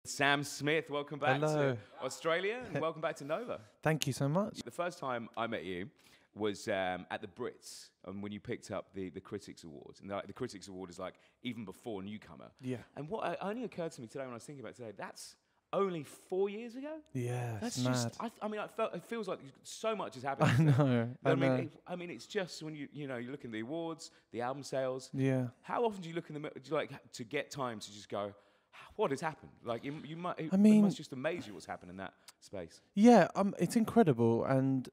Sam Smith, welcome back Hello. to Australia and welcome back to Nova. Thank you so much. The first time I met you was at the Brits when you picked up the Critics Awards. And the Critics Award is like even before Newcomer. Yeah. And what only occurred to me today when I was thinking about it today, that's only 4 years ago? Yeah, That's it's just, mad. I mean, it feels like so much has happened. I know. But I know. I mean, it's just when you look in the awards, the album sales. Yeah. How often do you look in the mirror, do you like to get time to just go, what has happened? Like you might. I mean, it must just amaze you what's happened in that space. Yeah, it's incredible, and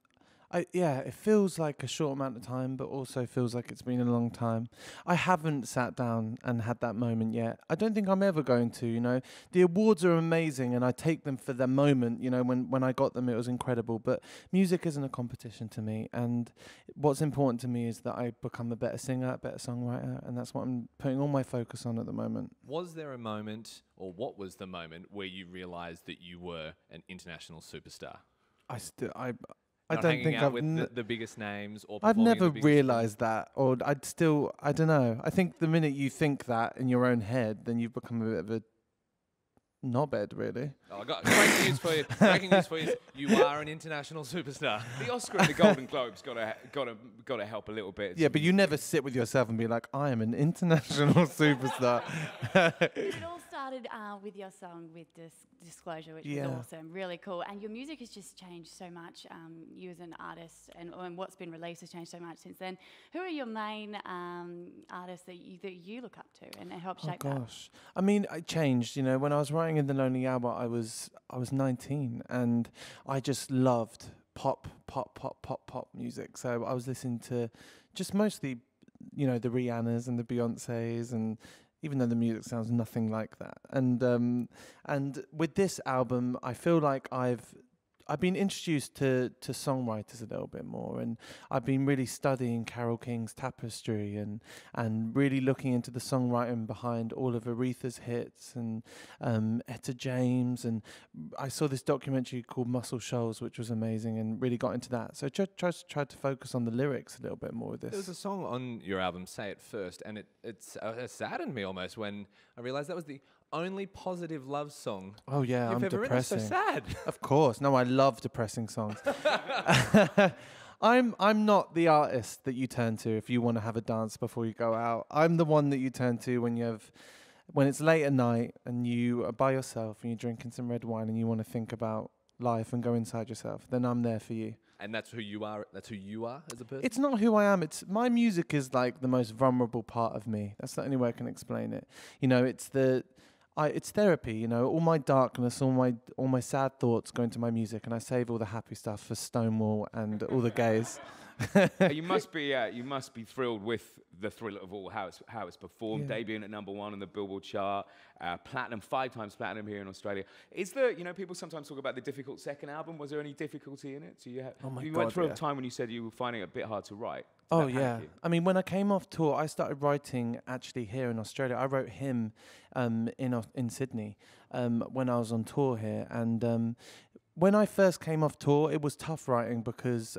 it feels like a short amount of time, but also feels like it's been a long time. I haven't sat down and had that moment yet. I don't think I'm ever going to. You know, the awards are amazing, and I take them for the moment. You know, when I got them, it was incredible. But music isn't a competition to me, and what's important to me is that I become a better singer, a better songwriter, and that's what I'm putting all my focus on at the moment. Was there a moment, or what was the moment, where you realised that you were an international superstar? I don't think I've with the biggest names, or I've performing at never the biggest realised that, or I don't know. I think the minute you think that in your own head, then you've become a bit of a knobhead, really. Oh, I got breaking news for you. Breaking news for you. You are an international superstar. The Oscar and the Golden Globes got to help a little bit. Yeah, but you never sit with yourself and be like, I am an international superstar. It all started with your song with Disclosure, which was awesome, really cool. And your music has just changed so much. You as an artist and what's been released has changed so much since then. Who are your main artists that you look up to and help shape that? I mean, I changed. You know, when I was writing in the Lonely Hour, I was 19, and I just loved pop music. So I was listening to just mostly, you know, the Rihannas and the Beyoncés, and even though the music sounds nothing like that. And with this album, I feel like I've been introduced to songwriters a little bit more, and I've been really studying Carole King's Tapestry and really looking into the songwriting behind all of Aretha's hits and Etta James, and I saw this documentary called Muscle Shoals, which was amazing, and really got into that. So I tried to focus on the lyrics a little bit more with this. There was a song on your album, Say It First, and it saddened me almost when I realised that was the only positive love song. Oh yeah, you've I'm ever depressing. written. So sad. Of course, no, I love depressing songs. I'm not the artist that you turn to if you want to have a dance before you go out. I'm the one that you turn to when it's late at night and you are by yourself and you're drinking some red wine and you want to think about life and go inside yourself. Then I'm there for you. And that's who you are. That's who you are as a person. It's not who I am. It's my music is like the most vulnerable part of me. That's the only way I can explain it. You know, it's therapy. You know, all my darkness, all my sad thoughts go into my music, and I save all the happy stuff for Stonewall and all the gays. You must be thrilled with the thrill of all how it's performed, debuting at #1 on the Billboard chart, platinum, 5 times platinum here in Australia. Is there, you know, people sometimes talk about the difficult second album. Was there any difficulty in it? So you went through a time when you said you were finding it a bit hard to write. Oh yeah, I mean, when I came off tour, I started writing actually here in Australia. I wrote Him in Sydney when I was on tour here, and when I first came off tour, it was tough writing because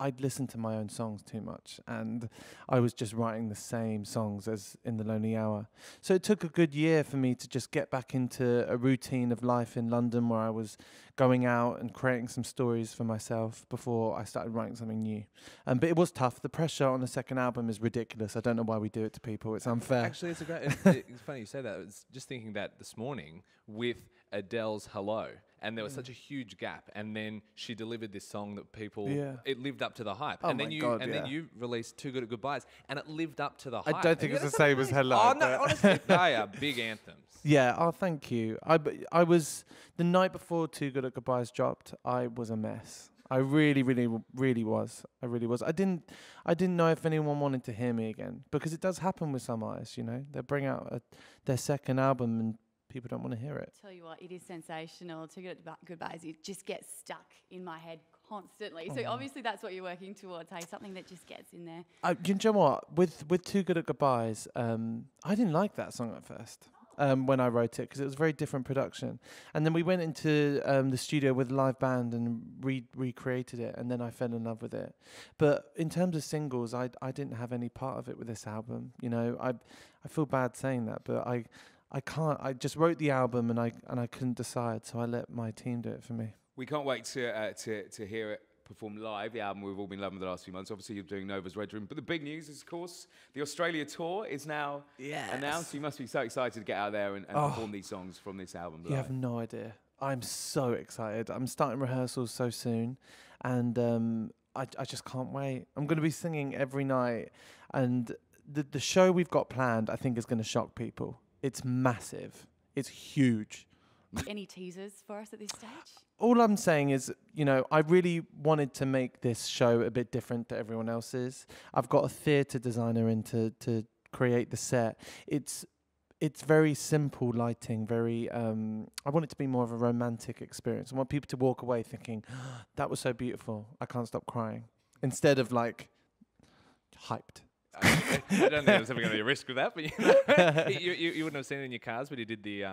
I'd listened to my own songs too much, and I was just writing the same songs as in the Lonely Hour. So it took a good year for me to just get back into a routine of life in London where I was going out and creating some stories for myself before I started writing something new. But it was tough. The pressure on the second album is ridiculous. I don't know why we do it to people. It's unfair. Actually, it's funny you say that. I was just thinking that this morning with Adele's Hello. And there was such a huge gap, and then she delivered this song that people it lived up to the hype. Oh and then then you released Too Good at Goodbyes, and it lived up to the hype. I don't think it's the same as Hello. Oh no, honestly, they are big anthems. Yeah, oh thank you. I was the night before Too Good at Goodbyes dropped, I was a mess. I really was. I really was. I didn't know if anyone wanted to hear me again, because it does happen with some artists, you know. They bring out their second album and people don't want to hear it. Tell you what, it is sensational. Too Good at Goodbyes, it just gets stuck in my head constantly. So obviously that's what you're working towards, hey? Something that just gets in there. You know what? With Too Good at Goodbyes, I didn't like that song at first. When I wrote it, because it was a very different production, and then we went into the studio with a live band and recreated it, and then I fell in love with it. But in terms of singles, I didn't have any part of it with this album. You know, I feel bad saying that, but I can't. I just wrote the album and I couldn't decide, so I let my team do it for me. We can't wait to hear it perform live, the album we've all been loving the last few months. Obviously, you're doing Nova's Red Room. But the big news is, of course, the Australia tour is now announced. You must be so excited to get out there and perform these songs from this album live. You have no idea. I'm so excited. I'm starting rehearsals so soon. And I just can't wait. I'm going to be singing every night. And the show we've got planned, I think, is going to shock people. It's massive. It's huge. Any teasers for us at this stage? All I'm saying is, you know, I really wanted to make this show a bit different to everyone else's. I've got a theatre designer in to create the set. It's very simple lighting, very, I want it to be more of a romantic experience. I want people to walk away thinking, that was so beautiful, I can't stop crying. Instead of like, hyped. I don't think there was ever going to be a risk with that, but you wouldn't have seen it in your cars, but he did the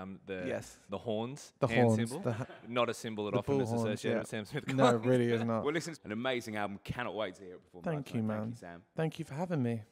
horns, the hand horns, symbol, not a symbol that the often is bull horns, associated with Sam Smith. No, it really is not. Well, listen, it's an amazing album. Cannot wait to hear it perform. Thank you, man. Thank you, Sam. Thank you for having me.